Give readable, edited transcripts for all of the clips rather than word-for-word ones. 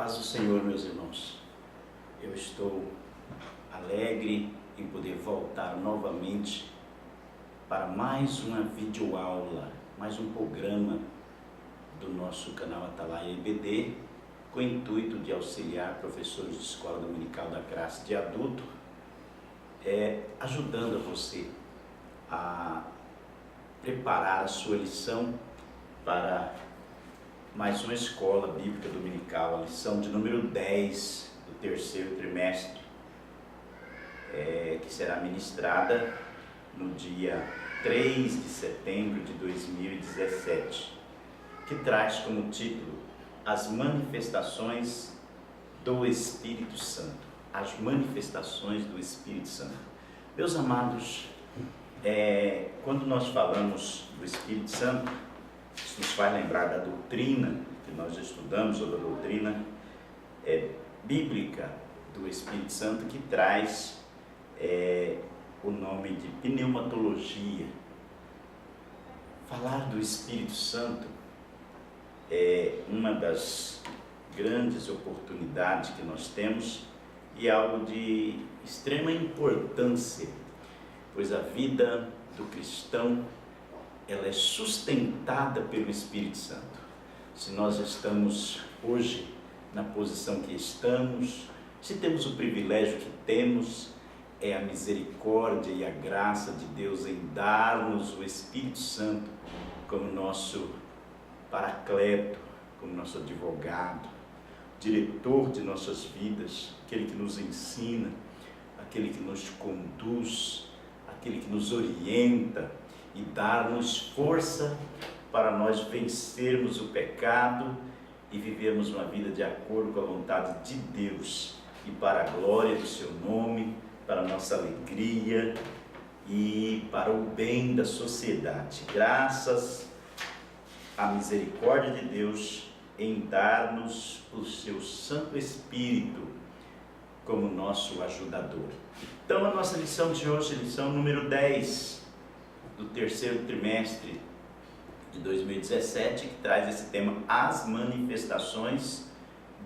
Paz do Senhor, meus irmãos. Eu estou alegre em poder voltar novamente para mais uma videoaula, mais um programa do nosso canal Atalaia EBD, com o intuito de auxiliar professores de escola dominical da classe de adulto, ajudando a você a preparar a sua lição para mais uma escola bíblica dominical, a lição de número 10 do terceiro trimestre, que será ministrada no dia 3 de setembro de 2017, que traz como título As Manifestações do Espírito Santo. As Manifestações do Espírito Santo. Meus amados, quando nós falamos do Espírito Santo, isso nos faz lembrar da doutrina que nós estudamos, sobre a doutrina bíblica do Espírito Santo, que traz o nome de pneumatologia. Falar do Espírito Santo é uma das grandes oportunidades que nós temos e algo de extrema importância, pois a vida do cristão ela é sustentada pelo Espírito Santo. Se nós estamos hoje na posição que estamos, se temos o privilégio que temos, é a misericórdia e a graça de Deus em dar-nos o Espírito Santo como nosso paracleto, como nosso advogado, diretor de nossas vidas, aquele que nos ensina, aquele que nos conduz, aquele que nos orienta e dar-nos força para nós vencermos o pecado e vivermos uma vida de acordo com a vontade de Deus e para a glória do seu nome, para a nossa alegria e para o bem da sociedade. Graças à misericórdia de Deus em dar-nos o seu Santo Espírito como nosso ajudador. Então a nossa lição de hoje, lição número 10 do terceiro trimestre de 2017, que traz esse tema, as manifestações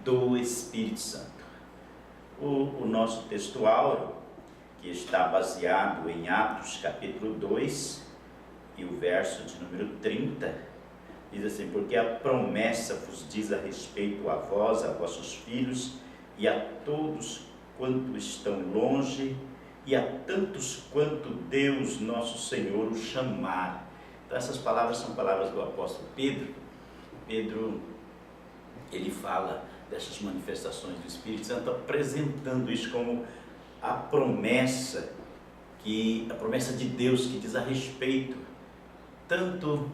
do Espírito Santo. O nosso textual, que está baseado em Atos capítulo 2 e o verso de número 30, diz assim: porque a promessa vos diz a respeito a vós, a vossos filhos e a todos quanto estão longe, e a tantos quanto Deus nosso Senhor o chamar. Então essas palavras são palavras do apóstolo Pedro. Pedro, ele fala dessas manifestações do Espírito Santo, apresentando isso como a promessa de Deus, que diz a respeito tanto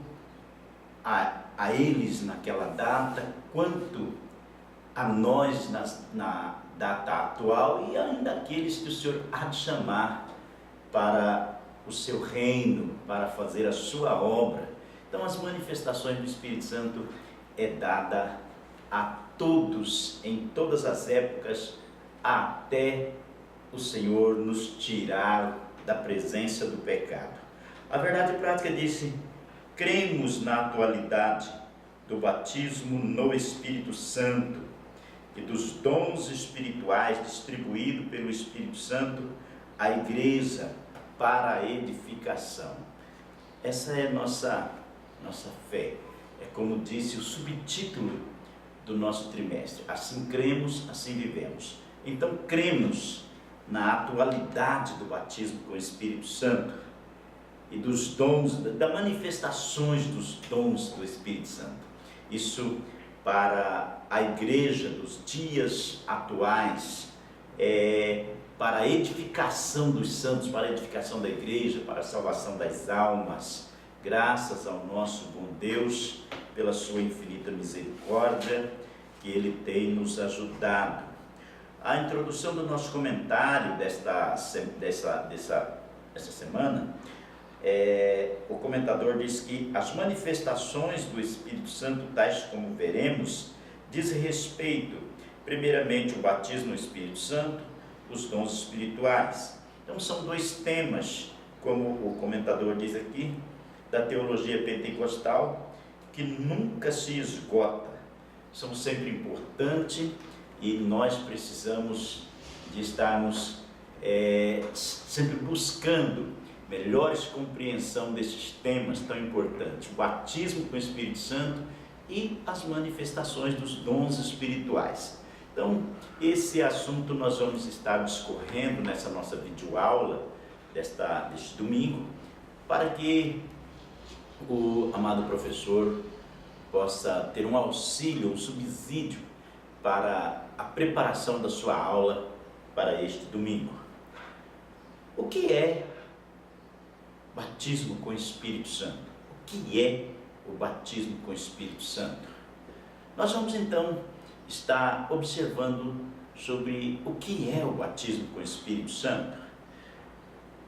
a eles naquela data, quanto a nós na data atual, e ainda aqueles que o Senhor há de chamar para o seu reino, para fazer a sua obra. Então as manifestações do Espírito Santo é dada a todos, em todas as épocas, até o Senhor nos tirar da presença do pecado. A verdade prática disse: cremos na atualidade do batismo no Espírito Santo e dos dons espirituais distribuídos pelo Espírito Santo à igreja para a edificação. Essa é nossa fé. É como disse o subtítulo do nosso trimestre: assim cremos, assim vivemos. Então cremos na atualidade do batismo com o Espírito Santo e dos dons, das manifestações dos dons do Espírito Santo. Isso para a igreja dos dias atuais, para a edificação dos santos, para a edificação da igreja, para a salvação das almas, graças ao nosso bom Deus, pela sua infinita misericórdia, que Ele tem nos ajudado. A introdução do nosso comentário dessa semana, o comentador diz que as manifestações do Espírito Santo, tais como veremos, diz respeito, primeiramente, o batismo no Espírito Santo, os dons espirituais. Então são dois temas, como o comentador diz aqui, da teologia pentecostal, que nunca se esgota, são sempre importantes e nós precisamos de estarmos sempre buscando melhores compreensão desses temas tão importantes, o batismo com o Espírito Santo e as manifestações dos dons espirituais. Então, esse assunto nós vamos estar discorrendo nessa nossa videoaula deste domingo, para que o amado professor possa ter um auxílio, um subsídio para a preparação da sua aula para este domingo. O que é batismo com o Espírito Santo? O que é o batismo com o Espírito Santo? Nós vamos então estar observando sobre o que é o batismo com o Espírito Santo.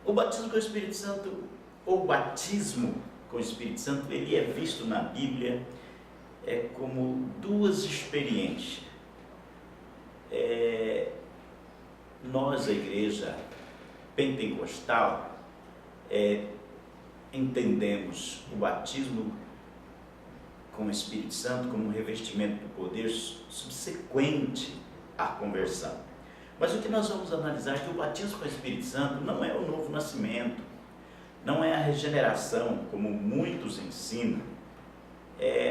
O batismo com o Espírito Santo, ou batismo com o Espírito Santo, ele é visto na Bíblia como duas experiências. Nós, a igreja pentecostal, entendemos o batismo com o Espírito Santo como um revestimento do poder subsequente à conversão. Mas o que nós vamos analisar é que o batismo com o Espírito Santo não é o novo nascimento, não é a regeneração, como muitos ensinam.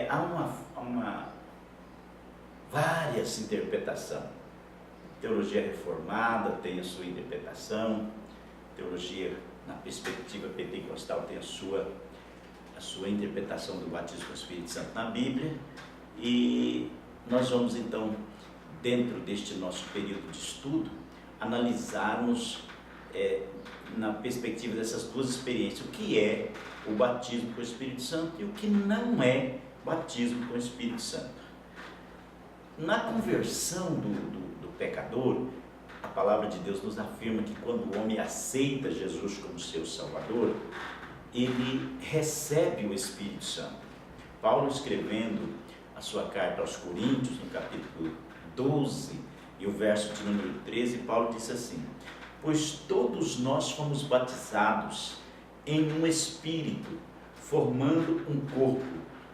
Há várias interpretações. Teologia reformada tem a sua interpretação, teologia na perspectiva pentecostal tem a sua interpretação do batismo com o Espírito Santo na Bíblia, e nós vamos então, dentro deste nosso período de estudo, analisarmos na perspectiva dessas duas experiências o que é o batismo com o Espírito Santo e o que não é batismo com o Espírito Santo. Na conversão do pecador, a palavra de Deus nos afirma que quando o homem aceita Jesus como seu Salvador, ele recebe o Espírito Santo. Paulo, escrevendo a sua carta aos Coríntios, no capítulo 12 e o verso de número 13, Paulo disse assim: pois todos nós fomos batizados em um Espírito, formando um corpo,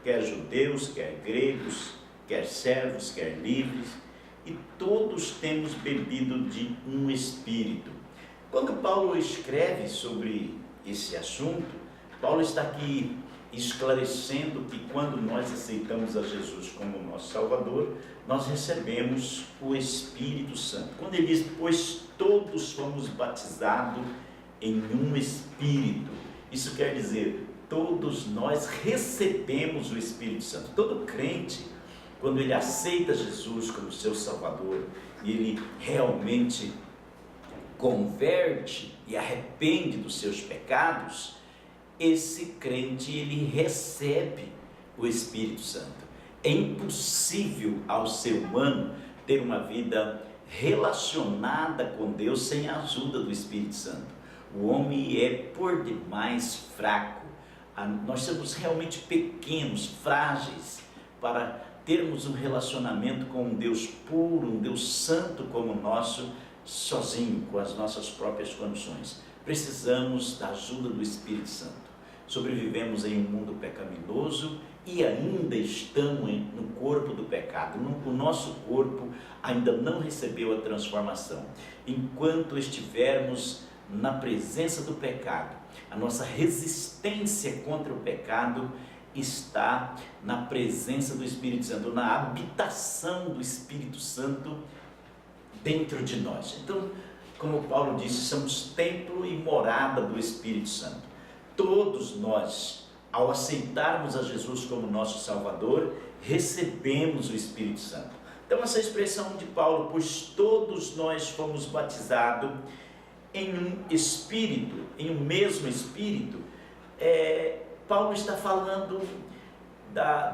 quer judeus, quer gregos, quer servos, quer livres, e todos temos bebido de um Espírito. Quando Paulo escreve sobre esse assunto, Paulo está aqui esclarecendo que quando nós aceitamos a Jesus como nosso Salvador, nós recebemos o Espírito Santo. Quando ele diz, pois todos fomos batizados em um Espírito, isso quer dizer, todos nós recebemos o Espírito Santo. Todo crente, quando ele aceita Jesus como seu Salvador, e ele realmente converte e arrepende dos seus pecados, esse crente, ele recebe o Espírito Santo. É impossível ao ser humano ter uma vida relacionada com Deus sem a ajuda do Espírito Santo. O homem é por demais fraco. Nós somos realmente pequenos, frágeis, para termos um relacionamento com um Deus puro, um Deus santo como o nosso, sozinho, com as nossas próprias condições. Precisamos da ajuda do Espírito Santo. Sobrevivemos em um mundo pecaminoso e ainda estamos no corpo do pecado. O nosso corpo ainda não recebeu a transformação. Enquanto estivermos na presença do pecado, a nossa resistência contra o pecado está na presença do Espírito Santo, na habitação do Espírito Santo dentro de nós. Então, como Paulo disse, somos templo e morada do Espírito Santo. Todos nós, ao aceitarmos a Jesus como nosso Salvador, recebemos o Espírito Santo. Então, essa expressão de Paulo, pois todos nós fomos batizados em um Espírito, em um mesmo Espírito, Paulo está falando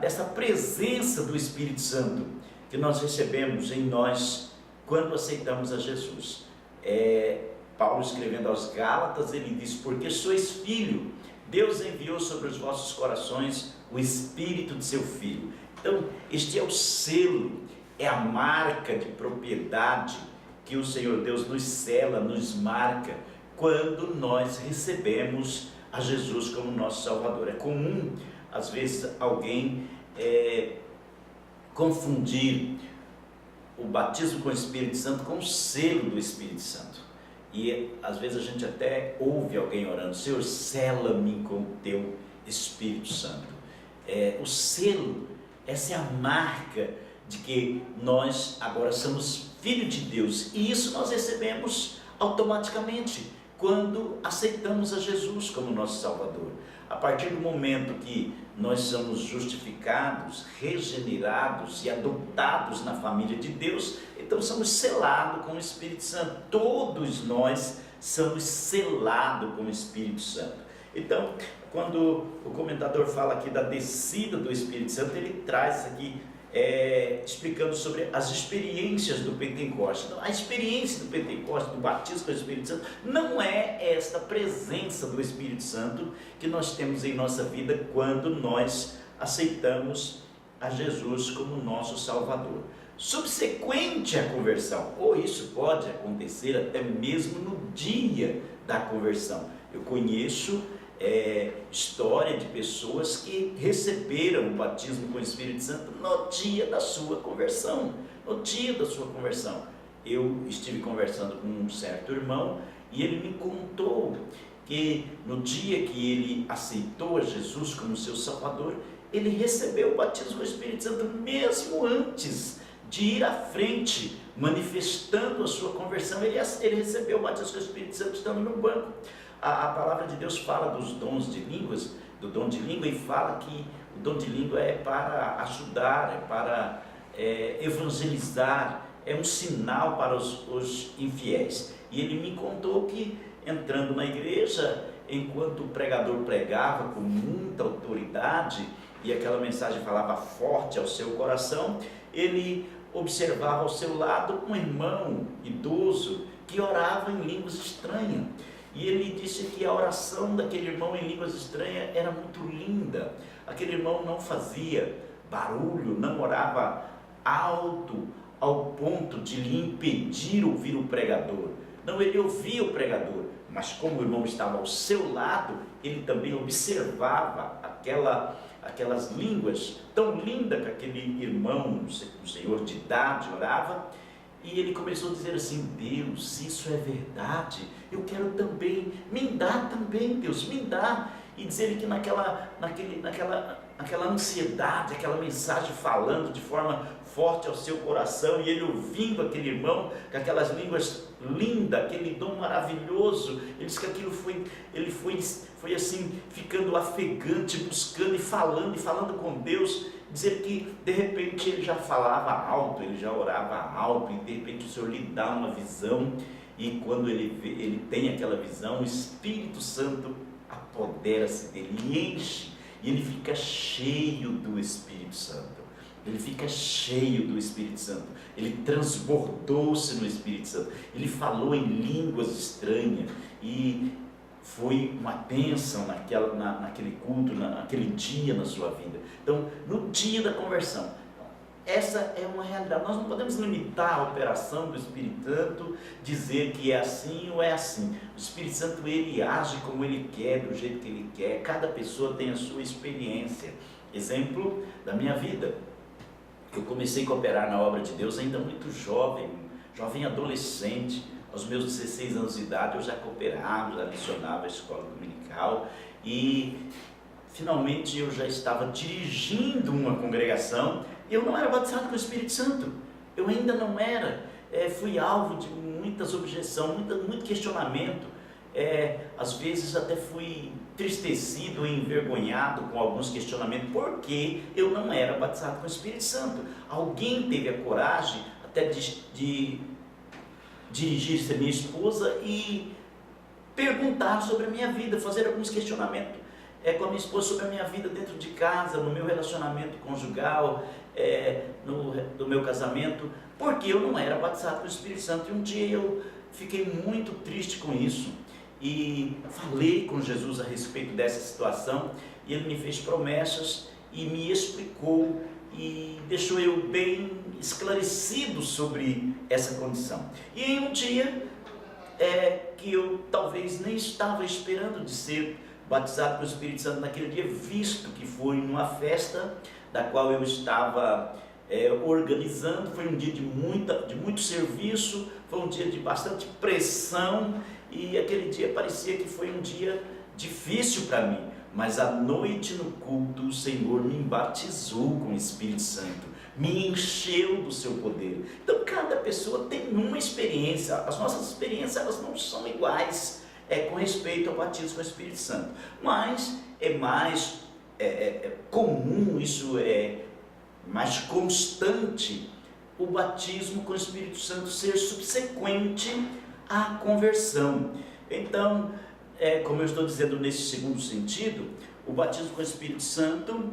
dessa presença do Espírito Santo que nós recebemos em nós quando aceitamos a Jesus. Paulo, escrevendo aos Gálatas, ele diz, porque sois filho, Deus enviou sobre os vossos corações o Espírito de seu Filho. Então, este é o selo, é a marca de propriedade que o Senhor Deus nos sela, nos marca, quando nós recebemos a Jesus como nosso Salvador. É comum, às vezes, alguém confundir o batismo com o Espírito Santo com o selo do Espírito Santo. E às vezes a gente até ouve alguém orando: Senhor, sela-me com o teu Espírito Santo. O selo, essa é a marca de que nós agora somos filhos de Deus, e isso nós recebemos automaticamente quando aceitamos a Jesus como nosso Salvador. A partir do momento que nós somos justificados, regenerados e adotados na família de Deus, então somos selados com o Espírito Santo. Todos nós somos selados com o Espírito Santo. Então, quando o comentador fala aqui da descida do Espírito Santo, ele traz aqui explicando sobre as experiências do Pentecostes. Então, a experiência do Pentecostes, do batismo com o Espírito Santo, não é esta presença do Espírito Santo que nós temos em nossa vida quando nós aceitamos a Jesus como nosso Salvador. Subsequente à conversão, ou isso pode acontecer até mesmo no dia da conversão. Eu conheço história de pessoas que receberam o batismo com o Espírito Santo no dia da sua conversão. No dia da sua conversão, eu estive conversando com um certo irmão e ele me contou que no dia que ele aceitou a Jesus como seu Salvador, ele recebeu o batismo com o Espírito Santo mesmo antes de ir à frente, manifestando a sua conversão. Ele recebeu o batismo com o Espírito Santo estando no banco. A palavra de Deus fala dos dons de línguas, do dom de língua, e fala que o dom de língua é para ajudar, é para evangelizar, é um sinal para os infiéis. E ele me contou que, entrando na igreja, enquanto o pregador pregava com muita autoridade e aquela mensagem falava forte ao seu coração, ele observava ao seu lado um irmão idoso que orava em línguas estranhas. E ele disse que a oração daquele irmão em línguas estranhas era muito linda. Aquele irmão não fazia barulho, não orava alto ao ponto de lhe impedir ouvir o pregador. Não, ele ouvia o pregador, mas como o irmão estava ao seu lado, ele também observava aquelas línguas tão lindas que aquele irmão, um senhor de idade, orava. E ele começou a dizer assim: Deus, se isso é verdade, eu quero também, me dá também, Deus, me dá. E dizer que naquela ansiedade, aquela mensagem falando de forma forte ao seu coração, e ele ouvindo aquele irmão com aquelas línguas lindas, aquele dom maravilhoso, ele disse que aquilo ele foi assim, ficando ofegante, buscando e falando com Deus. Dizer que de repente ele já falava alto, ele já orava alto, e de repente o Senhor lhe dá uma visão, e quando ele tem aquela visão, o Espírito Santo apodera-se dele, ele enche, e ele fica cheio do Espírito Santo. Ele fica cheio do Espírito Santo, ele transbordou-se no Espírito Santo, ele falou em línguas estranhas, e foi uma bênção naquele culto, naquele dia na sua vida. Então, no dia da conversão, essa é uma realidade. Nós não podemos limitar a operação do Espírito Santo, dizer que é assim ou é assim. O Espírito Santo, ele age como ele quer, do jeito que ele quer. Cada pessoa tem a sua experiência. Exemplo da minha vida: eu comecei a cooperar na obra de Deus ainda muito jovem adolescente. Aos meus 16 anos de idade eu já cooperava, já lecionava a escola dominical, e finalmente eu já estava dirigindo uma congregação. Eu não era batizado com o Espírito Santo, eu ainda não era. Fui alvo de muitas objeções, muito questionamento. Às vezes até fui entristecido e envergonhado com alguns questionamentos, porque eu não era batizado com o Espírito Santo. Alguém teve a coragem até de dirigir-se a minha esposa e perguntar sobre a minha vida, fazer alguns questionamentos com a minha esposa sobre a minha vida dentro de casa, no meu relacionamento conjugal, no meu casamento, porque eu não era batizado com o Espírito Santo. E um dia eu fiquei muito triste com isso e falei com Jesus a respeito dessa situação, e ele me fez promessas e me explicou e deixou eu bem esclarecido sobre essa condição. E em um dia que eu talvez nem estava esperando de ser batizado pelo Espírito Santo naquele dia, visto que foi numa festa da qual eu estava organizando. Foi um dia de muito serviço, foi um dia de bastante pressão, e aquele dia parecia que foi um dia difícil para mim, mas à noite no culto o Senhor me batizou com o Espírito Santo, me encheu do seu poder. Então cada pessoa tem uma experiência, as nossas experiências elas não são iguais com respeito ao batismo com o Espírito Santo, mas é mais comum, isso é mais constante, o batismo com o Espírito Santo ser subsequente à conversão. Então, como eu estou dizendo nesse segundo sentido, o batismo com o Espírito Santo,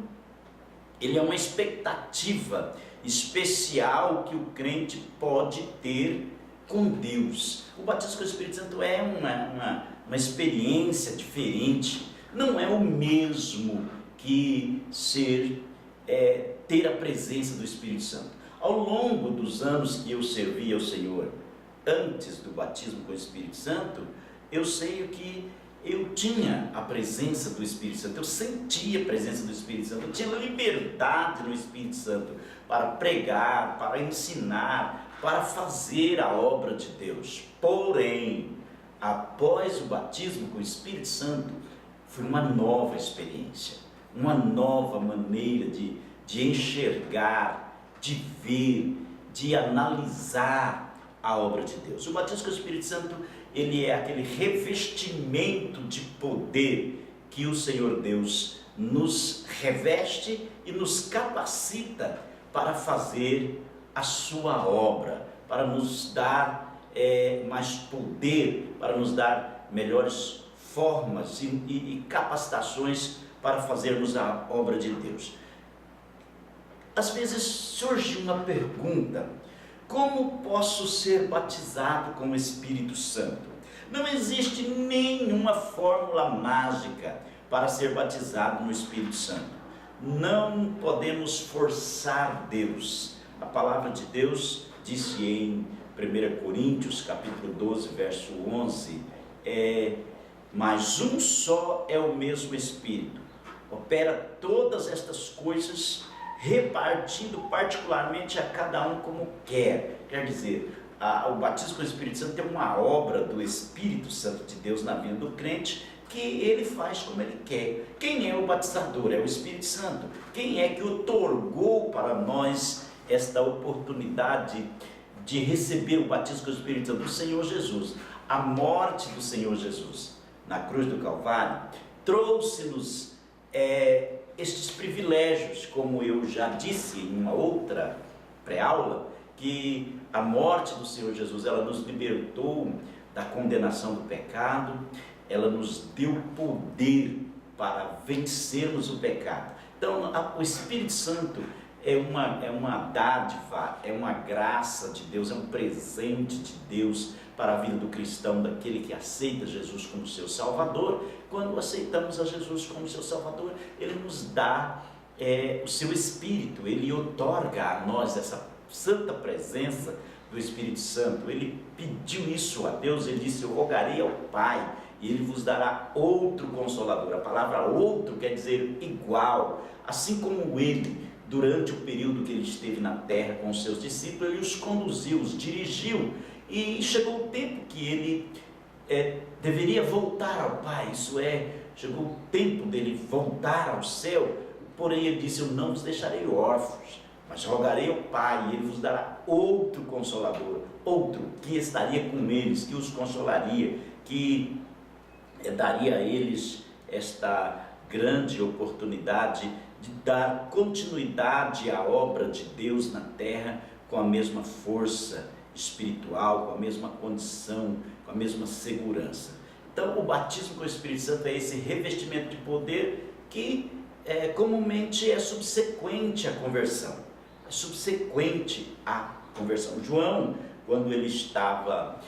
ele é uma expectativa especial que o crente pode ter com Deus. O batismo com o Espírito Santo é uma experiência diferente, não é o mesmo que ter a presença do Espírito Santo. Ao longo dos anos que eu servi ao Senhor, antes do batismo com o Espírito Santo, eu sei que eu tinha a presença do Espírito Santo, eu sentia a presença do Espírito Santo, eu tinha liberdade no Espírito Santo para pregar, para ensinar, para fazer a obra de Deus. Porém, após o batismo com o Espírito Santo, foi uma nova experiência, uma nova maneira de enxergar, de ver, de analisar a obra de Deus. O batismo com o Espírito Santo, ele é aquele revestimento de poder que o Senhor Deus nos reveste e nos capacita para fazer a sua obra, para nos dar mais poder, para nos dar melhores formas e capacitações para fazermos a obra de Deus. Às vezes surge uma pergunta: como posso ser batizado com o Espírito Santo? Não existe nenhuma fórmula mágica para ser batizado no Espírito Santo. Não podemos forçar Deus. A palavra de Deus disse em 1 Coríntios capítulo 12, verso 11, mas um só é o mesmo Espírito, opera todas estas coisas, repartindo particularmente a cada um como quer. Quer dizer, o batismo com o Espírito Santo é uma obra do Espírito Santo de Deus na vida do crente, que ele faz como ele quer. Quem é o batizador? É o Espírito Santo. Quem é que otorgou para nós esta oportunidade de receber o batismo com o Espírito Santo? O Senhor Jesus. A morte do Senhor Jesus na cruz do Calvário trouxe-nos estes privilégios, como eu já disse em uma outra pré-aula, que a morte do Senhor Jesus, ela nos libertou da condenação do pecado, ela nos deu poder para vencermos o pecado. Então, o Espírito Santo é uma dádiva, é uma graça de Deus, é um presente de Deus para a vida do cristão, daquele que aceita Jesus como seu Salvador. Quando aceitamos a Jesus como seu Salvador, Ele nos dá o seu Espírito, Ele outorga a nós essa santa presença do Espírito Santo. Ele pediu isso a Deus, Ele disse: eu rogarei ao Pai e Ele vos dará outro Consolador. A palavra outro quer dizer igual, assim como Ele, durante o período que Ele esteve na terra com os seus discípulos, Ele os conduziu, os dirigiu, e chegou o tempo que Ele deveria voltar ao Pai, isso chegou o tempo dele voltar ao céu. Porém Ele disse: eu não vos deixarei órfãos, mas rogarei ao Pai, e Ele vos dará outro Consolador, outro que estaria com eles, que os consolaria, que daria a eles esta grande oportunidade de dar continuidade à obra de Deus na terra com a mesma força espiritual, com a mesma condição, com a mesma segurança. Então o batismo com o Espírito Santo é esse revestimento de poder que comumente é subsequente à conversão. É subsequente à conversão. João, quando ele estava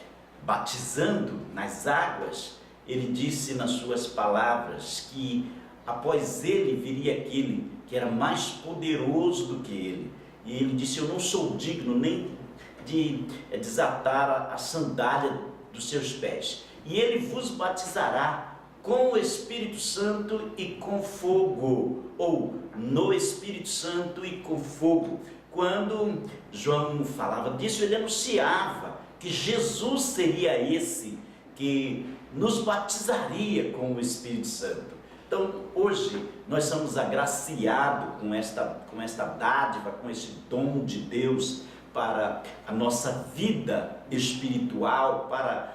batizando nas águas, ele disse nas suas palavras que após ele viria aquele que era mais poderoso do que ele. E ele disse: eu não sou digno nem de desatar a sandália dos seus pés. E ele vos batizará com o Espírito Santo e com fogo, ou no Espírito Santo e com fogo. Quando João falava disso, ele anunciava que Jesus seria esse que nos batizaria com o Espírito Santo. Então, hoje, nós somos agraciados com esta dádiva, com esse dom de Deus para a nossa vida espiritual, para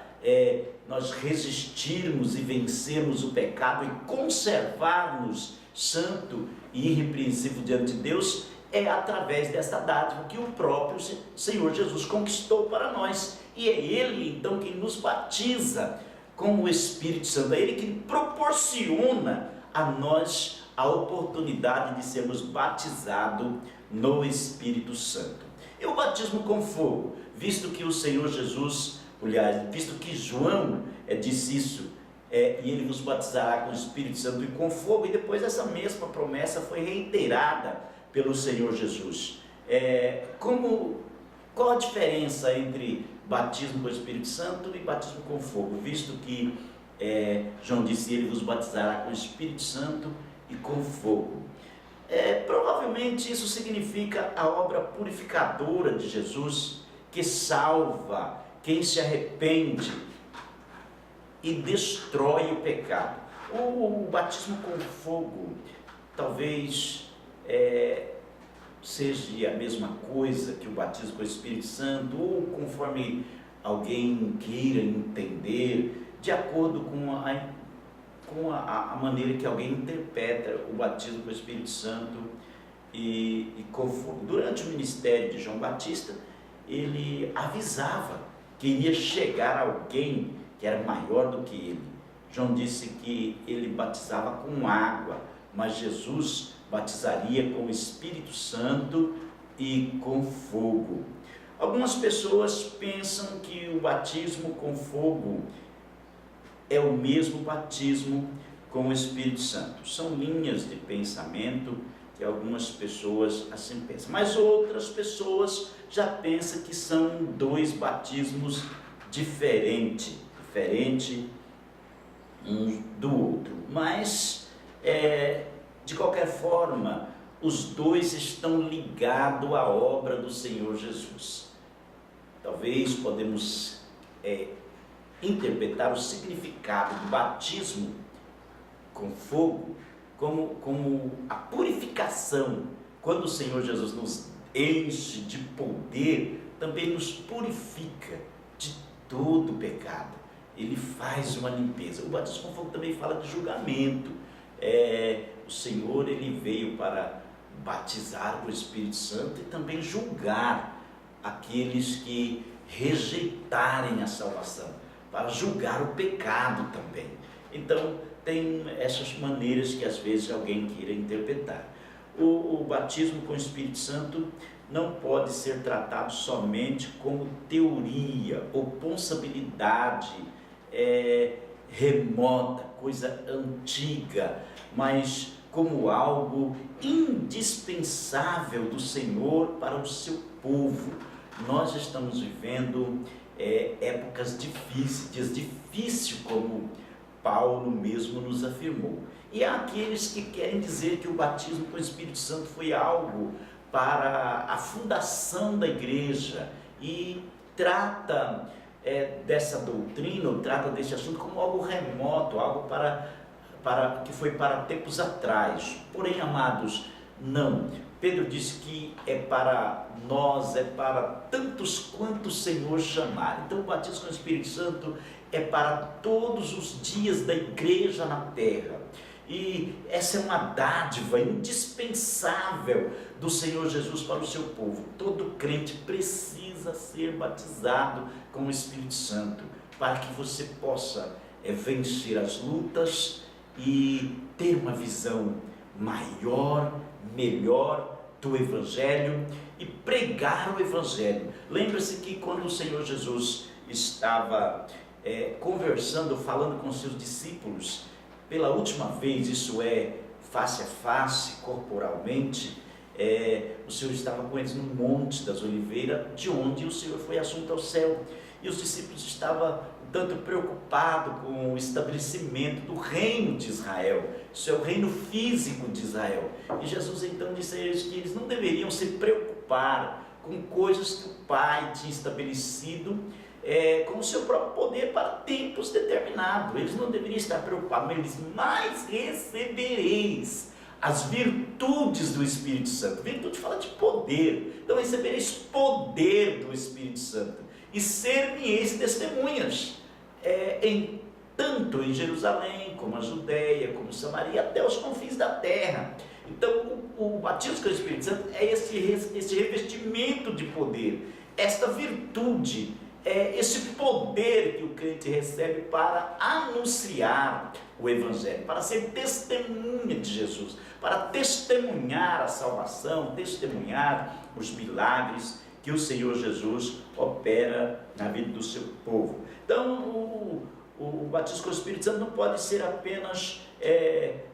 nós resistirmos e vencermos o pecado e conservarmos santo e irrepreensível diante de Deus, é através dessa dádiva que o próprio Senhor Jesus conquistou para nós. E é Ele então quem nos batiza com o Espírito Santo, é Ele que proporciona a nós a oportunidade de sermos batizados no Espírito Santo. E o batismo com fogo, visto que o Senhor Jesus, aliás, visto que João disse isso, e Ele vos batizará com o Espírito Santo e com fogo, e depois essa mesma promessa foi reiterada pelo Senhor Jesus. Qual a diferença entre batismo com o Espírito Santo e batismo com fogo? Visto que João disse, Ele vos batizará com o Espírito Santo e com fogo. Provavelmente isso significa a obra purificadora de Jesus, que salva quem se arrepende e destrói o pecado. O batismo com fogo talvez seja a mesma coisa que o batismo com o Espírito Santo, ou conforme alguém queira entender, de acordo com a maneira que alguém interpreta o batismo com o Espírito Santo e com fogo. Durante o ministério de João Batista, ele avisava que iria chegar alguém que era maior do que ele. João disse que ele batizava com água, mas Jesus batizaria com o Espírito Santo e com fogo. Algumas pessoas pensam que o batismo com fogo é o mesmo batismo com o Espírito Santo. São linhas de pensamento que algumas pessoas assim pensam, mas outras pessoas já pensam que são dois batismos diferentes um do outro. Mas de qualquer forma, os dois estão ligados à obra do Senhor Jesus. Talvez podemos interpretar o significado do batismo com fogo como a purificação. Quando o Senhor Jesus nos enche de poder, também nos purifica de todo pecado. Ele faz uma limpeza. O batismo com fogo também fala de julgamento. O Senhor, Ele veio para batizar com o Espírito Santo e também julgar aqueles que rejeitarem a salvação, para julgar o pecado também. Então, tem essas maneiras que às vezes alguém queira interpretar. O batismo com o Espírito Santo não pode ser tratado somente como teoria ou possibilidade remota, coisa antiga, mas como algo indispensável do Senhor para o seu povo. Nós estamos vivendo épocas difíceis, dias difíceis, como Paulo mesmo nos afirmou. E há aqueles que querem dizer que o batismo com o Espírito Santo foi algo para a fundação da igreja e trata dessa doutrina, ou trata desse assunto como algo remoto, algo que foi para tempos atrás. Porém, amados, não. Pedro disse que é para nós, é para tantos quanto o Senhor chamar. Então o batismo com o Espírito Santo é para todos os dias da igreja na terra. E essa é uma dádiva indispensável do Senhor Jesus para o seu povo. Todo crente precisa ser batizado com o Espírito Santo, para que você possa vencer as lutas e ter uma visão maior, melhor do Evangelho e pregar o Evangelho. Lembre-se que quando o Senhor Jesus estava conversando, falando com seus discípulos pela última vez, isso é, face a face, corporalmente, o Senhor estava com eles no Monte das Oliveiras, de onde o Senhor foi assunto ao céu, e os discípulos estavam tanto preocupados com o estabelecimento do reino de Israel. Isso é o reino físico de Israel. E Jesus então disse a eles que eles não deveriam se preocupar preocupar com coisas que o Pai tinha estabelecido com o seu próprio poder para tempos determinados. Eles não deveriam estar preocupados, mas recebereis as virtudes do Espírito Santo. Virtude fala de poder. Então recebereis poder do Espírito Santo e ser-me-eis testemunhas tanto em Jerusalém, como a Judéia, como Samaria, até os confins da terra. Então o batismo com o Espírito Santo é esse revestimento de poder, esta virtude, esse poder que o crente recebe para anunciar o Evangelho, para ser testemunha de Jesus, para testemunhar a salvação, testemunhar os milagres que o Senhor Jesus opera na vida do seu povo. Então o batismo com o Espírito Santo não pode ser apenas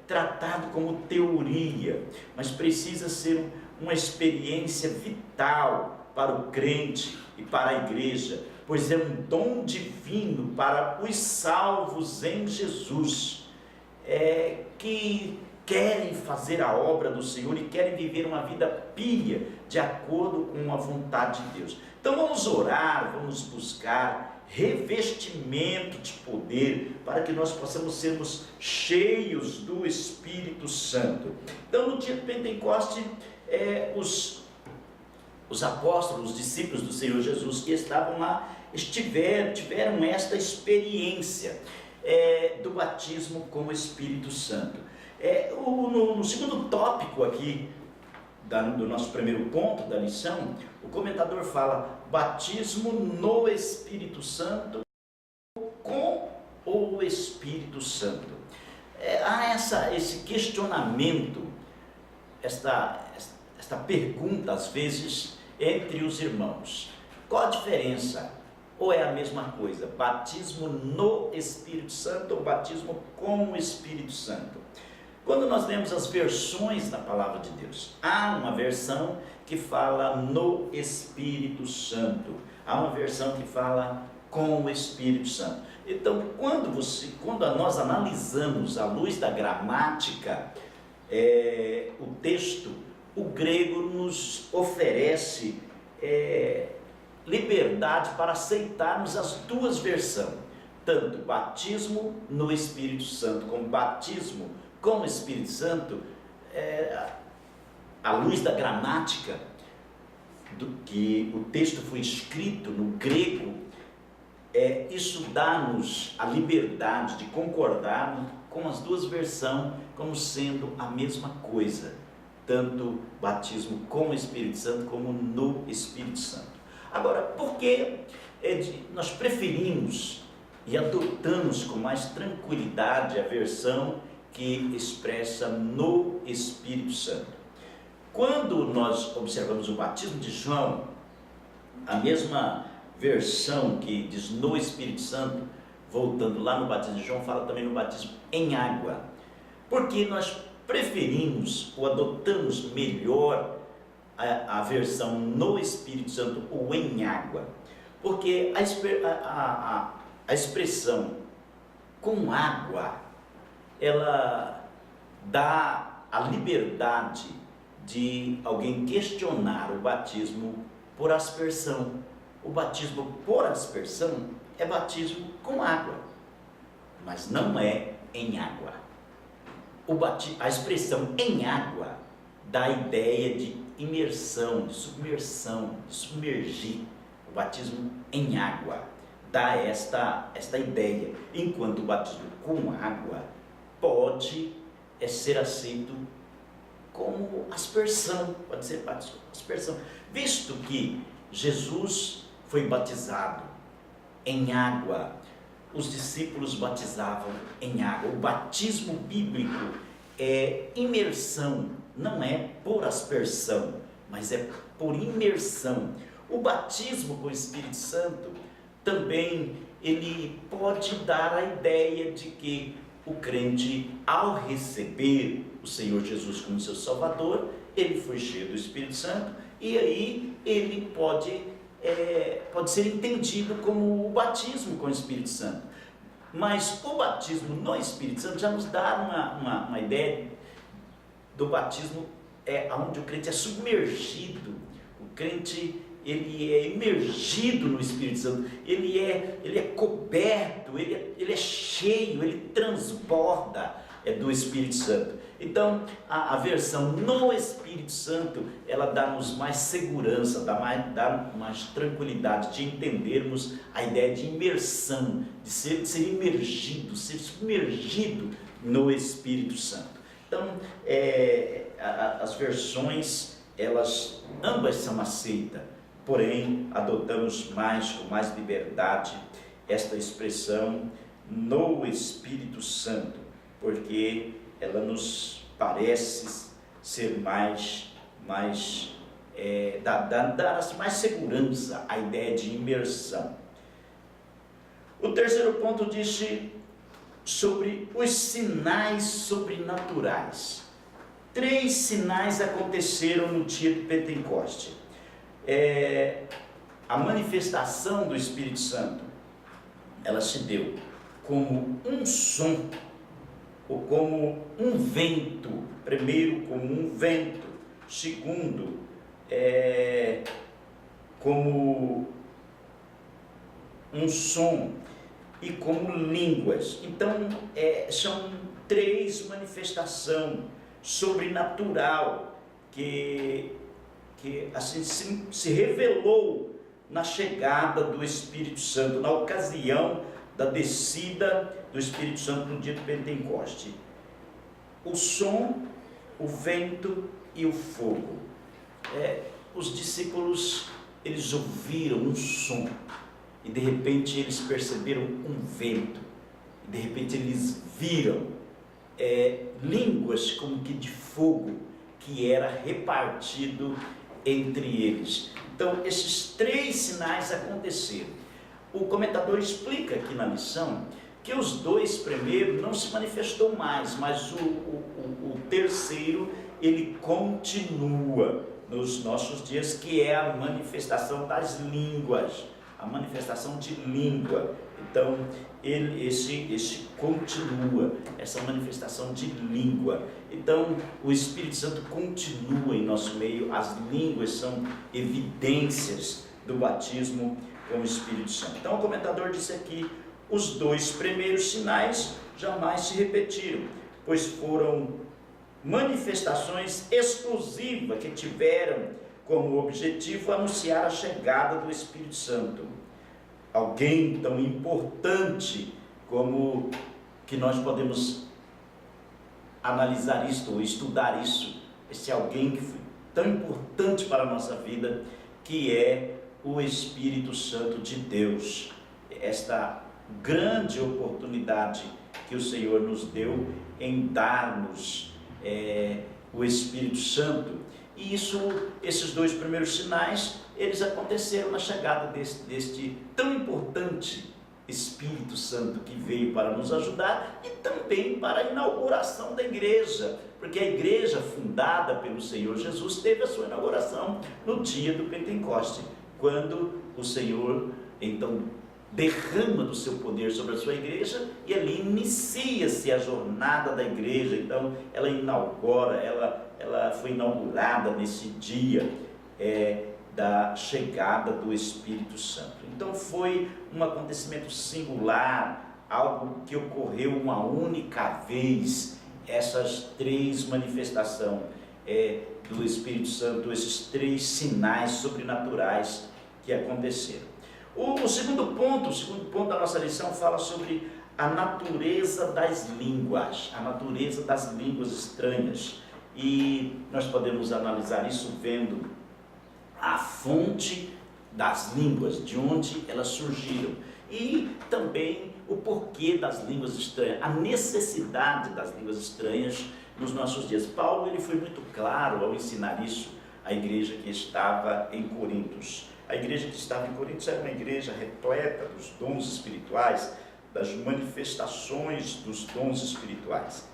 tratado como teoria, mas precisa ser uma experiência vital para o crente e para a igreja, pois é um dom divino para os salvos em Jesus, que querem fazer a obra do Senhor e querem viver uma vida pia, de acordo com a vontade de Deus. Então vamos orar, vamos buscar revestimento de poder, para que nós possamos sermos cheios do Espírito Santo. Então no dia de Pentecoste, os apóstolos, os discípulos do Senhor Jesus que estavam lá, tiveram esta experiência do batismo com o Espírito Santo. No segundo tópico aqui, do nosso primeiro ponto da lição, o comentador fala: batismo no Espírito Santo, com o Espírito Santo. Há esse questionamento, esta pergunta às vezes entre os irmãos: qual a diferença? Ou é a mesma coisa, batismo no Espírito Santo ou batismo com o Espírito Santo? Quando nós lemos as versões da palavra de Deus, há uma versão que fala no Espírito Santo, há uma versão que fala com o Espírito Santo. Então, quando nós analisamos à luz da gramática o texto, o grego nos oferece liberdade para aceitarmos as duas versões, tanto batismo no Espírito Santo como batismo com o Espírito Santo. À luz da gramática do que o texto foi escrito no grego, isso dá-nos a liberdade de concordar com as duas versões como sendo a mesma coisa, tanto batismo com o Espírito Santo como no Espírito Santo. Agora, por que nós preferimos e adotamos com mais tranquilidade a versão que expressa no Espírito Santo? Quando nós observamos o batismo de João, a mesma versão que diz no Espírito Santo, voltando lá no batismo de João, fala também no batismo em água, porque nós preferimos ou adotamos melhor a versão no Espírito Santo ou em água, porque a expressão com água, ela dá a liberdade de alguém questionar o batismo por aspersão. O batismo por aspersão é batismo com água, mas não é em água. A expressão em água dá a ideia de imersão, de submersão, de submergir. O batismo em água dá esta ideia, enquanto o batismo com água pode ser aceito como aspersão, pode ser batismo com aspersão, visto que Jesus foi batizado em água, os discípulos batizavam em água. O batismo bíblico é imersão, não é por aspersão, mas é por imersão. O batismo com o Espírito Santo também, ele pode dar a ideia de que o crente, ao receber o Senhor Jesus como seu Salvador, ele foi cheio do Espírito Santo, e aí ele pode ser entendido como o batismo com o Espírito Santo. Mas o batismo no Espírito Santo já nos dá uma ideia do batismo onde o crente é submergido. O crente, ele é imergido no Espírito Santo, ele é coberto, ele é cheio, ele transborda do Espírito Santo. Então, a versão no Espírito Santo, ela dá-nos mais segurança, dá mais tranquilidade de entendermos a ideia de imersão, de ser imergido, ser submergido no Espírito Santo. Então, as versões, elas ambas são aceitas, porém, adotamos com mais liberdade esta expressão no Espírito Santo, porque ela nos parece ser dar mais segurança à ideia de imersão. O terceiro ponto diz sobre os sinais sobrenaturais. 3 sinais aconteceram no dia de Pentecoste. A manifestação do Espírito Santo, ela se deu como um som, ou como um vento. Primeiro, como um vento. Segundo, como um som, e como línguas. Então, são 3 manifestações sobrenatural que assim se revelou na chegada do Espírito Santo, na ocasião da descida do Espírito Santo no dia de Pentecoste. O som, o vento e o fogo. Os discípulos, eles ouviram um som, e de repente eles perceberam um vento, e de repente eles viram línguas como que de fogo, que era repartido entre eles. Então, esses 3 sinais aconteceram. O comentador explica aqui na lição que os 2 primeiros não se manifestou mais, mas o terceiro, ele continua nos nossos dias, que é a manifestação das línguas, a manifestação de língua. Então, esse continua, essa manifestação de língua. Então, o Espírito Santo continua em nosso meio, as línguas são evidências do batismo com o Espírito Santo. Então, o comentador disse aqui, os 2 primeiros sinais jamais se repetiram, pois foram manifestações exclusivas que tiveram como objetivo anunciar a chegada do Espírito Santo. Alguém tão importante como que nós podemos analisar isto ou estudar isso, esse alguém que foi tão importante para a nossa vida, que é o Espírito Santo de Deus. Esta grande oportunidade que o Senhor nos deu em dar-nos o Espírito Santo. E esses 2 primeiros sinais, eles aconteceram na chegada deste tão importante Espírito Santo, que veio para nos ajudar e também para a inauguração da igreja, porque a igreja fundada pelo Senhor Jesus teve a sua inauguração no dia do Pentecoste, quando o Senhor então derrama do seu poder sobre a sua igreja, e ali inicia-se a jornada da igreja. Então ela inaugura, ela foi inaugurada nesse dia da chegada do Espírito Santo. Então foi um acontecimento singular, algo que ocorreu uma única vez, essas 3 manifestações do Espírito Santo, esses 3 sinais sobrenaturais que aconteceram. O segundo ponto da nossa lição fala sobre a natureza das línguas, estranhas. E nós podemos analisar isso vendo a fonte das línguas, de onde elas surgiram, e também o porquê das línguas estranhas, a necessidade das línguas estranhas nos nossos dias. Paulo, ele foi muito claro ao ensinar isso à igreja que estava em Corinto. A igreja que estava em Corinto era uma igreja repleta dos dons espirituais, das manifestações dos dons espirituais.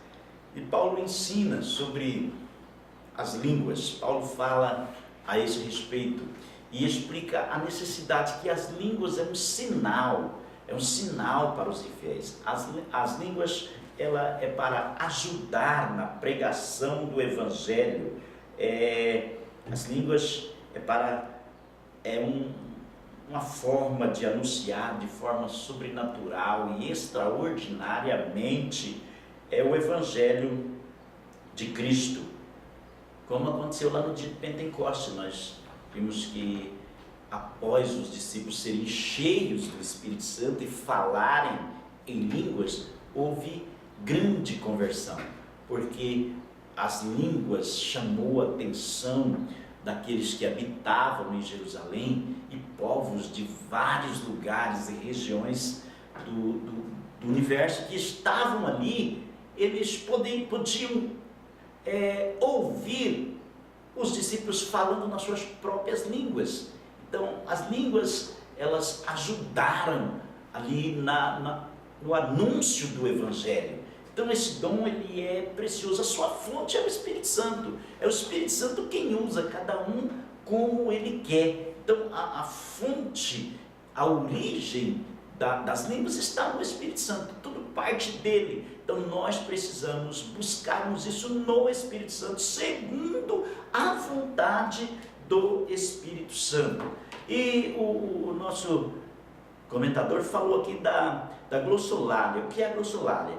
E Paulo ensina sobre as línguas. Paulo fala a esse respeito e explica a necessidade que as línguas é um sinal para os infiéis. As línguas, ela é para ajudar na pregação do Evangelho. As línguas é para uma forma de anunciar de forma sobrenatural e extraordinariamente o Evangelho de Cristo, como aconteceu lá no dia de Pentecostes. Nós vimos que após os discípulos serem cheios do Espírito Santo e falarem em línguas, houve grande conversão, porque as línguas chamou a atenção daqueles que habitavam em Jerusalém, e povos de vários lugares e regiões do universo que estavam ali. Eles podiam ouvir os discípulos falando nas suas próprias línguas. Então as línguas, elas ajudaram ali no anúncio do Evangelho. Então esse dom, ele é precioso. A sua fonte é o Espírito Santo. É o Espírito Santo quem usa, cada um como ele quer. Então a fonte, a origem das línguas está no Espírito Santo. Tudo parte dele. Então nós precisamos buscarmos isso no Espírito Santo, segundo a vontade do Espírito Santo. E o nosso comentador falou aqui da glossolalia. O que é a glossolalia?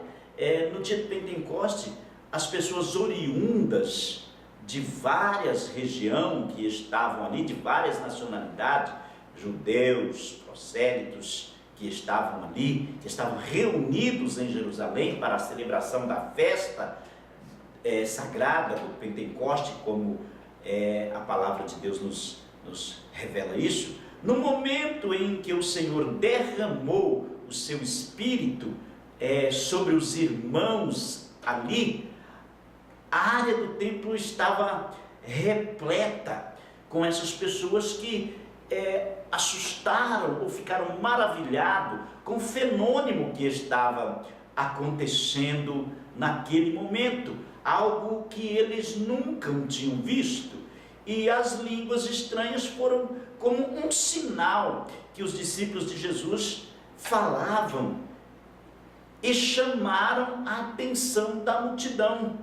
No dia de Pentecoste, as pessoas oriundas de várias regiões que estavam ali, de várias nacionalidades, judeus, prosélitos, que estavam ali, que estavam reunidos em Jerusalém para a celebração da festa sagrada do Pentecoste, como a palavra de Deus nos revela isso. No momento em que o Senhor derramou o seu Espírito sobre os irmãos ali, a área do templo estava repleta com essas pessoas que assustaram ou ficaram maravilhados com o fenômeno que estava acontecendo naquele momento, algo que eles nunca tinham visto. E as línguas estranhas foram como um sinal que os discípulos de Jesus falavam e chamaram a atenção da multidão,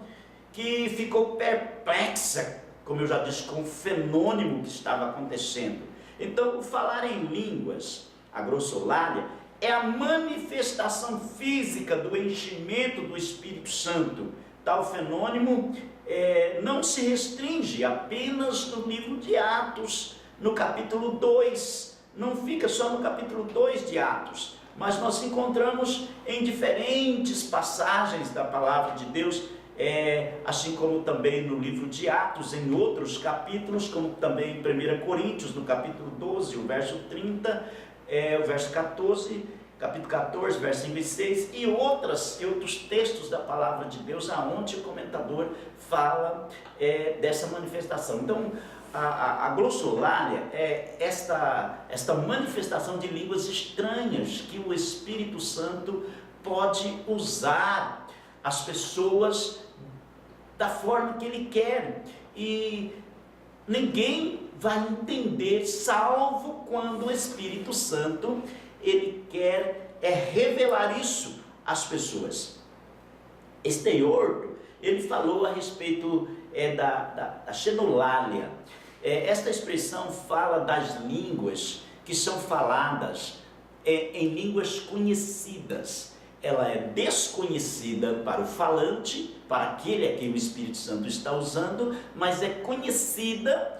que ficou perplexa, como eu já disse, com o fenômeno que estava acontecendo. Então, o falar em línguas, a glossolalia, é a manifestação física do enchimento do Espírito Santo. Tal fenômeno não se restringe apenas no livro de Atos, no capítulo 2, não fica só no capítulo 2 de Atos, mas nós encontramos em diferentes passagens da palavra de Deus, assim como também no livro de Atos, em outros capítulos, como também em 1 Coríntios, no capítulo 12, o verso 30, o verso 14, capítulo 14, verso 26, e outros textos da palavra de Deus, aonde o comentador fala dessa manifestação. Então, a glossolalia é esta manifestação de línguas estranhas que o Espírito Santo pode usar as pessoas da forma que ele quer, e ninguém vai entender, salvo quando o Espírito Santo ele quer revelar isso às pessoas. Esteiordo, ele falou a respeito da xenolalia. Esta expressão fala das línguas que são faladas em línguas conhecidas. Ela é desconhecida para o falante, para aquele a quem o Espírito Santo está usando, mas é conhecida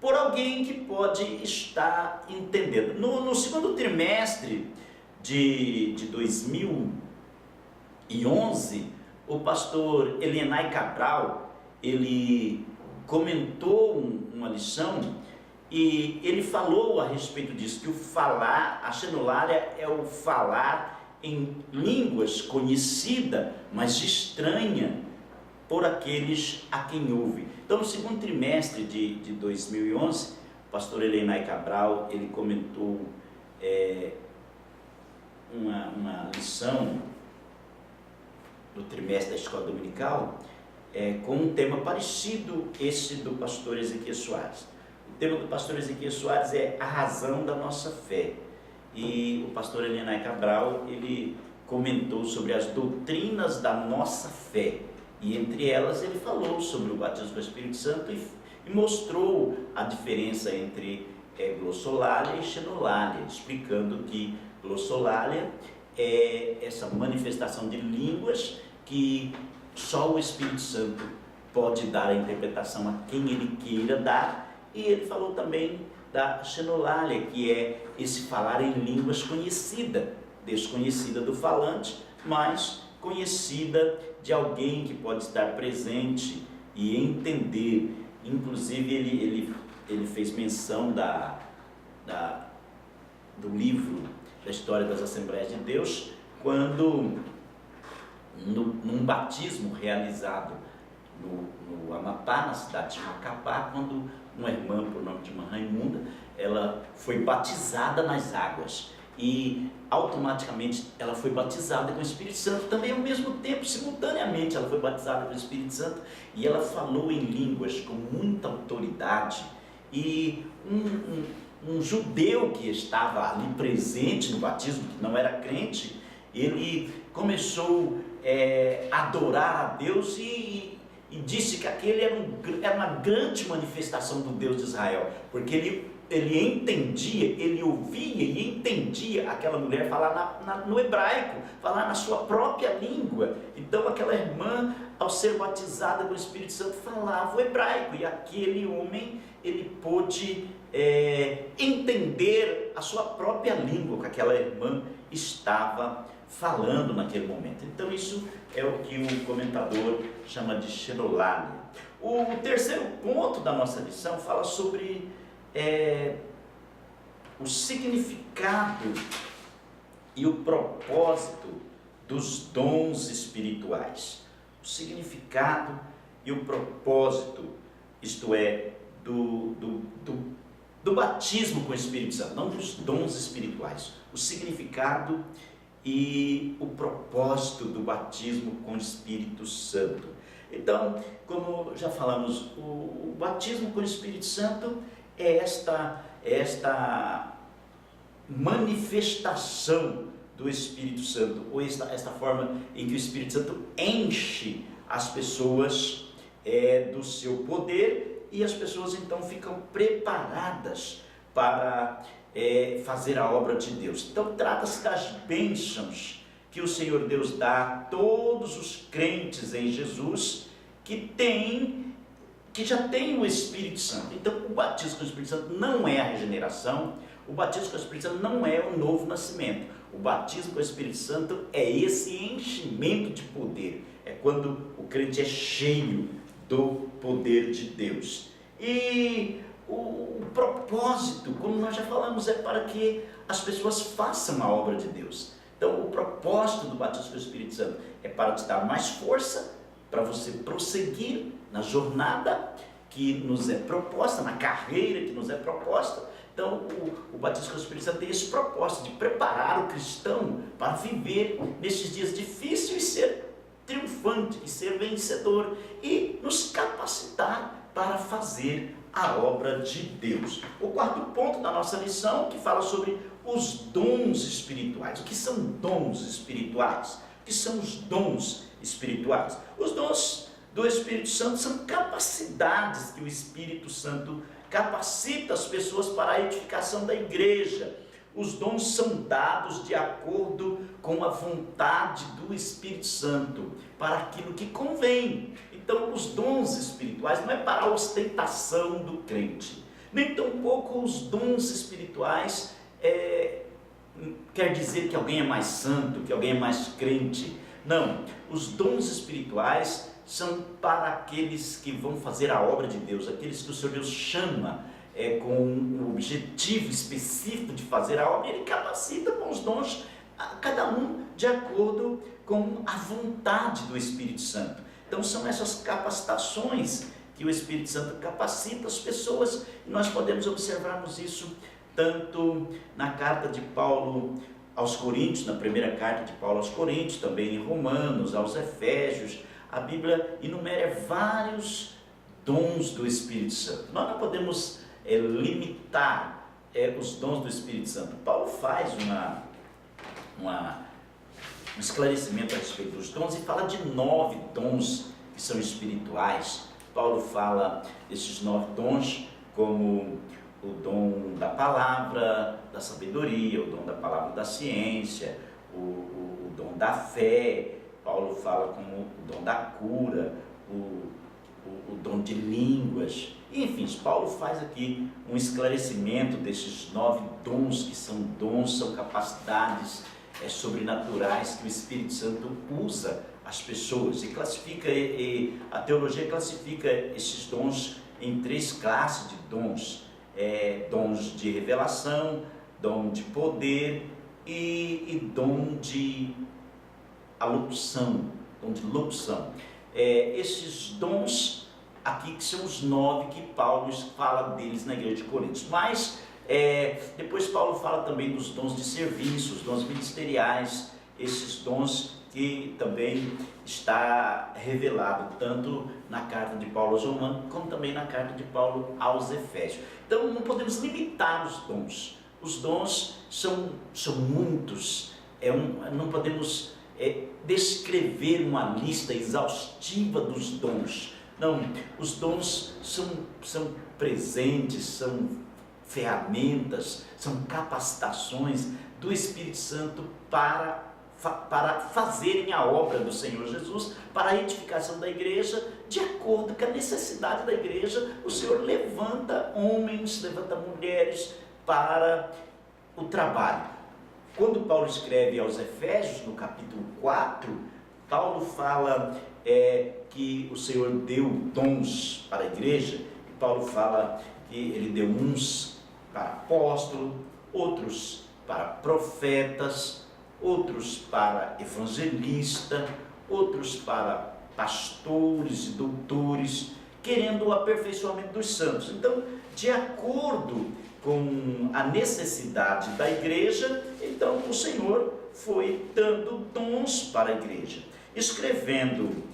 por alguém que pode estar entendendo. No segundo trimestre de 2011, o pastor Elienay Cabral, ele comentou uma lição e ele falou a respeito disso, que o falar, a xenolalia é o falar em línguas conhecida, mas estranha por aqueles a quem ouve. Então, no segundo trimestre de 2011, o pastor Elienay Cabral, ele comentou uma lição do trimestre da escola dominical, com um tema parecido esse do pastor Ezequiel Soares. O tema do pastor Ezequiel Soares é a razão da nossa fé. E o pastor Elienay Cabral, ele comentou sobre as doutrinas da nossa fé. E entre elas ele falou sobre o batismo com o Espírito Santo e mostrou a diferença entre glossolalia e xenolalia, explicando que glossolalia é essa manifestação de línguas que só o Espírito Santo pode dar a interpretação a quem ele queira dar. E ele falou também da xenolalia, que é esse falar em línguas conhecida, desconhecida do falante, mas conhecida de alguém que pode estar presente e entender. Inclusive ele fez menção do livro da História das Assembleias de Deus, quando num batismo realizado no Amapá, na cidade de Macapá, quando uma irmã por nome de irmã Raimunda, ela foi batizada nas águas e automaticamente ela foi batizada com o Espírito Santo, também ao mesmo tempo, simultaneamente ela foi batizada com o Espírito Santo, e ela falou em línguas com muita autoridade. E um judeu que estava ali presente no batismo, que não era crente, ele começou a adorar a Deus e disse que aquele era uma grande manifestação do Deus de Israel, porque ele entendia, ele ouvia e entendia aquela mulher falar no hebraico, falar na sua própria língua. Então aquela irmã, ao ser batizada com o Espírito Santo, falava o hebraico, e aquele homem, ele pôde entender a sua própria língua que aquela irmã estava falando naquele momento. Então isso é o que o comentador chama de xenolalia. O terceiro ponto da nossa lição fala sobre o significado e o propósito dos dons espirituais. O significado e o propósito, isto é, do batismo com o Espírito Santo, não dos dons espirituais. O significado e o propósito do batismo com o Espírito Santo. Então, como já falamos, o batismo com o Espírito Santo é esta manifestação do Espírito Santo, ou esta forma em que o Espírito Santo enche as pessoas do seu poder, e as pessoas então ficam preparadas para fazer a obra de Deus. Então trata-se das bênçãos que o Senhor Deus dá a todos os crentes em Jesus que já tem o Espírito Santo. Então o batismo com o Espírito Santo não é a regeneração, o batismo com o Espírito Santo não é o novo nascimento. O batismo com o Espírito Santo é esse enchimento de poder, é quando o crente é cheio do poder de Deus. E o propósito, como nós já falamos, é para que as pessoas façam a obra de Deus. Então o propósito do batismo com o Espírito Santo é para te dar mais força, para você prosseguir na jornada que nos é proposta, na carreira que nos é proposta. Então o batismo com o Espírito Santo tem esse propósito de preparar o cristão para viver nesses dias difíceis e ser triunfante, e ser vencedor, e nos capacitar para fazer a obra de Deus. O quarto ponto da nossa lição, que fala sobre os dons espirituais. O que são dons espirituais? O que são os dons espirituais? Os dons do Espírito Santo são capacidades que o Espírito Santo capacita as pessoas para a edificação da igreja. Os dons são dados de acordo com a vontade do Espírito Santo, para aquilo que convém. Então os dons espirituais não é para a ostentação do crente, nem tampouco os dons espirituais quer dizer que alguém é mais santo, que alguém é mais crente. Não, os dons espirituais são para aqueles que vão fazer a obra de Deus, aqueles que o Senhor Deus chama com um objetivo específico de fazer a obra, e Ele capacita com os dons, cada um de acordo com a vontade do Espírito Santo. Então são essas capacitações que o Espírito Santo capacita as pessoas, e nós podemos observarmos isso tanto na carta de Paulo aos Coríntios, na primeira carta de Paulo aos Coríntios, também em Romanos, aos Efésios. A Bíblia enumera vários dons do Espírito Santo. Nós não podemos limitar os dons do Espírito Santo. Paulo faz um esclarecimento a respeito dos dons e fala de 9 dons que são espirituais. Paulo fala desses 9 dons como o dom da palavra, da sabedoria, o dom da palavra da ciência, o dom da fé. Paulo fala como o dom da cura, o dom de línguas. Enfim, Paulo faz aqui um esclarecimento desses 9 dons, que são dons, são capacidades sobrenaturais que o Espírito Santo usa as pessoas, e classifica, a teologia classifica esses dons em 3 classes de dons: dons de revelação, dom de poder e dom de alocução, dom de locução. Esses dons aqui que são os 9 que Paulo fala deles na igreja de Coríntios. Mas depois Paulo fala também dos dons de serviço, os dons ministeriais, esses dons que também está revelado tanto na carta de Paulo aos Romanos, como também na carta de Paulo aos Efésios. Então não podemos limitar os dons. Os dons são muitos. Não podemos descrever uma lista exaustiva dos dons. Não, os dons são presentes, são ferramentas, são capacitações do Espírito Santo para fazerem a obra do Senhor Jesus, para a edificação da igreja, de acordo com a necessidade da igreja. O Senhor levanta homens, levanta mulheres para o trabalho. Quando Paulo escreve aos Efésios, no capítulo 4, Paulo fala que o Senhor deu dons para a igreja, e Paulo fala que ele deu uns para apóstolo, outros para profetas, outros para evangelista, outros para pastores e doutores, querendo o aperfeiçoamento dos santos. Então, de acordo com a necessidade da igreja, então o Senhor foi dando dons para a igreja. Escrevendo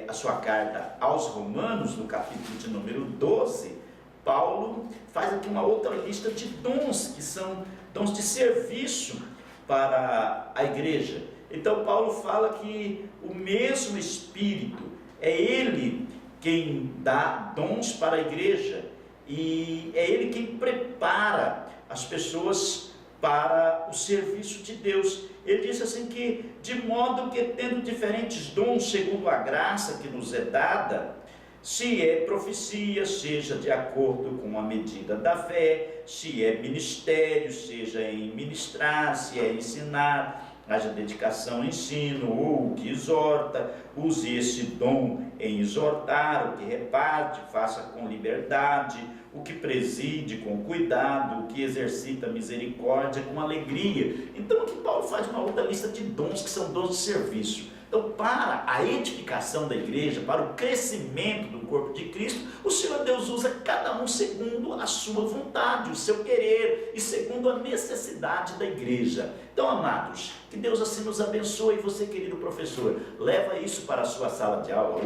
a sua carta aos Romanos, no capítulo de número 12, Paulo faz aqui uma outra lista de dons, que são dons de serviço para a igreja. Então Paulo fala que o mesmo Espírito é Ele quem dá dons para a igreja, e é Ele quem prepara as pessoas para o serviço de Deus. Ele diz assim que, de modo que tendo diferentes dons segundo a graça que nos é dada, se é profecia, seja de acordo com a medida da fé, se é ministério, seja em ministrar, se é ensinar, haja dedicação ao ensino, ou o que exorta, use esse dom em exortar, o que reparte, faça com liberdade, o que preside com cuidado, o que exercita misericórdia com alegria. Então aqui Paulo faz uma outra lista de dons, que são dons de serviço. Então, para a edificação da igreja, para o crescimento do corpo de Cristo, o Senhor Deus usa cada um segundo a sua vontade, o seu querer, e segundo a necessidade da igreja. Então, amados, que Deus assim nos abençoe. E você, querido professor, leva isso para a sua sala de aula,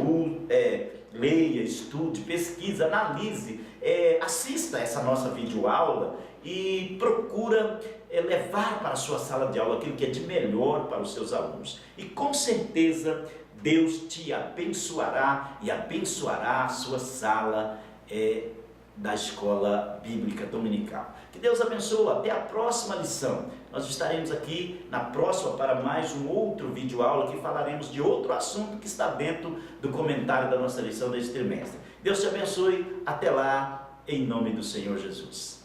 leia, estude, pesquise, analise, assista essa nossa videoaula e procura levar para a sua sala de aula aquilo que é de melhor para os seus alunos. E com certeza Deus te abençoará e abençoará a sua sala da escola bíblica dominical. Que Deus abençoe. Até a próxima lição. Nós estaremos aqui na próxima para mais um outro videoaula, que falaremos de outro assunto que está dentro do comentário da nossa lição deste trimestre. Deus te abençoe. Até lá, em nome do Senhor Jesus.